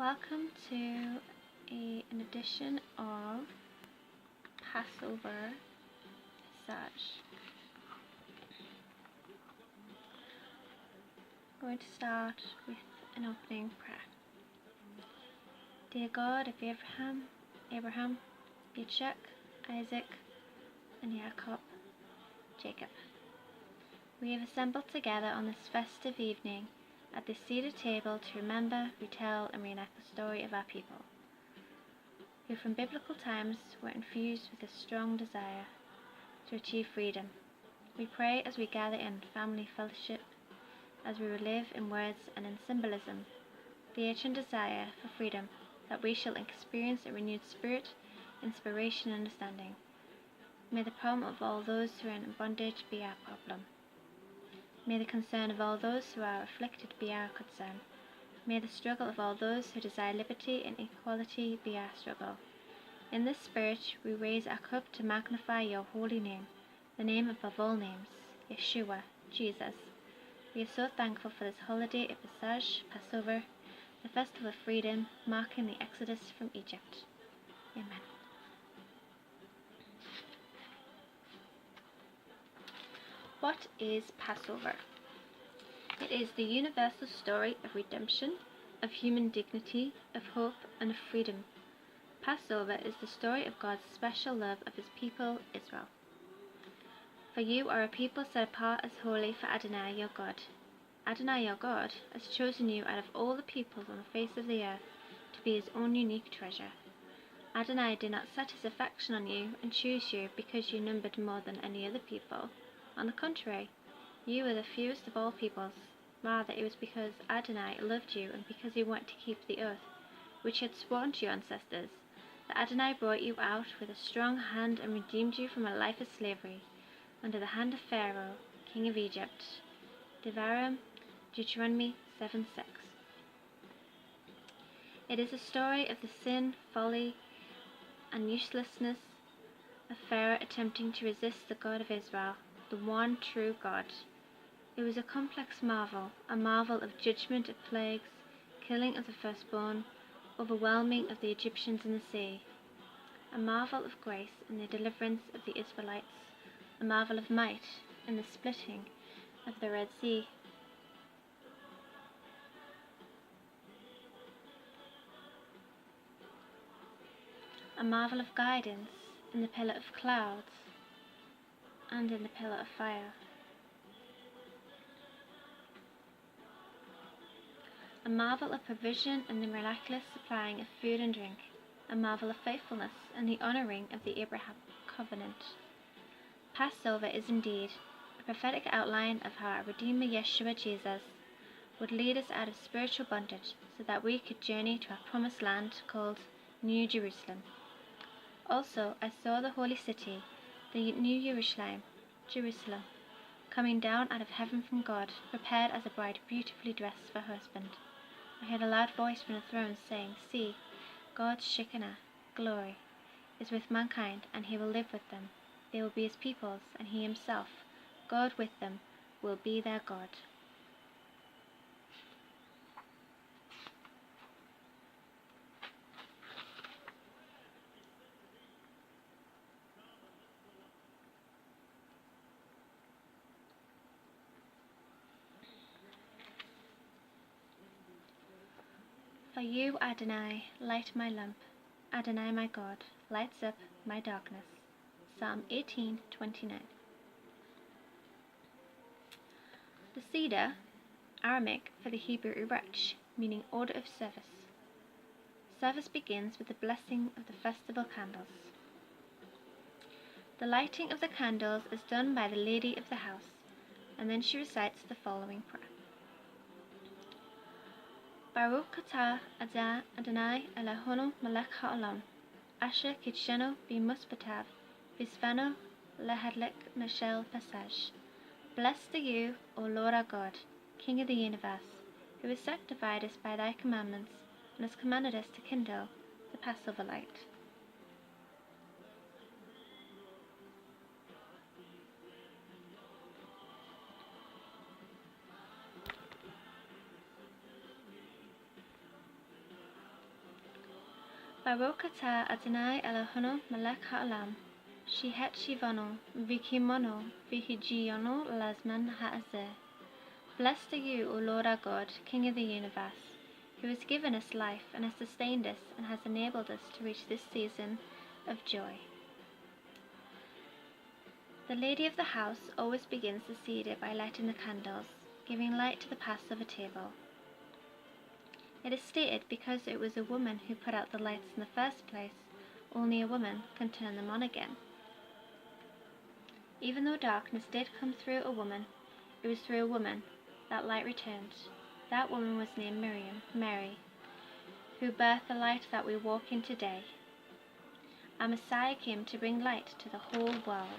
Welcome to an edition of Passover Pesach. I'm going to start with an opening prayer. Dear God of Abraham, Yitzchak, Isaac, and Jacob, we have assembled together on this festive evening at this seder table to remember, retell, and reenact the story of our people, who from biblical times were infused with a strong desire to achieve freedom. We pray as we gather in family fellowship, as we relive in words and in symbolism the ancient desire for freedom, that we shall experience a renewed spirit, inspiration, and understanding. May the problem of all those who are in bondage be our problem. May the concern of all those who are afflicted be our concern. May the struggle of all those who desire liberty and equality be our struggle. In this spirit, we raise our cup to magnify your holy name, the name above all names, Yeshua, Jesus. We are so thankful for this holiday of Pesach, Passover, the festival of freedom, marking the exodus from Egypt. Amen. What is Passover? It is the universal story of redemption, of human dignity, of hope, and of freedom. Passover is the story of God's special love of his people, Israel. For you are a people set apart as holy for Adonai your God. Adonai your God has chosen you out of all the peoples on the face of the earth to be his own unique treasure. Adonai did not set his affection on you and choose you because you numbered more than any other people. On the contrary, you were the fewest of all peoples. Rather, it was because Adonai loved you and because he wanted to keep the oath which he had sworn to your ancestors, that Adonai brought you out with a strong hand and redeemed you from a life of slavery under the hand of Pharaoh, king of Egypt. Devarim, Deuteronomy 7:6. It is a story of the sin, folly, and uselessness of Pharaoh attempting to resist the God of Israel, the one true God. It was a complex marvel, a marvel of judgment of plagues, killing of the firstborn, overwhelming of the Egyptians in the sea, a marvel of grace in the deliverance of the Israelites, a marvel of might in the splitting of the Red Sea. A marvel of guidance in the pillar of clouds and in the pillar of fire. A marvel of provision in the miraculous supplying of food and drink, a marvel of faithfulness in the honouring of the Abraham covenant. Passover is indeed a prophetic outline of how our Redeemer Yeshua Jesus would lead us out of spiritual bondage so that we could journey to our promised land called New Jerusalem. Also, I saw the holy city, the New Jerusalem, coming down out of heaven from God, prepared as a bride beautifully dressed for her husband. I heard a loud voice from the throne saying, See, God's Shekinah, glory, is with mankind, and he will live with them. They will be his peoples, and he himself, God with them, will be their God. For you, Adonai, light my lamp. Adonai, my God, lights up my darkness. Psalm 18:29. The seder, Aramaic for the Hebrew urach, meaning order of service. Service begins with the blessing of the festival candles. The lighting of the candles is done by the lady of the house, and then she recites the following prayer. Baruch atah Adonai Eloheinu melech haolam, asher kitshenu b'mitzvotav, v'tzivanu lahadlik mishel Pesach. Blessed are you, O Lord our God, King of the universe, who has sanctified us by thy commandments, and has commanded us to kindle the Passover light. Baruch atah Adonai Eloheinu melech ha'olam, shehet shivanu v'kimono v'higionu lazman ha'azeh. Blessed are you, O Lord our God, King of the universe, who has given us life and has sustained us and has enabled us to reach this season of joy. The lady of the house always begins the seder by lighting the candles, giving light to the Passover table. It is stated because it was a woman who put out the lights in the first place, only a woman can turn them on again. Even though darkness did come through a woman, it was through a woman that light returned. That woman was named Mary, who birthed the light that we walk in today. Our Messiah came to bring light to the whole world.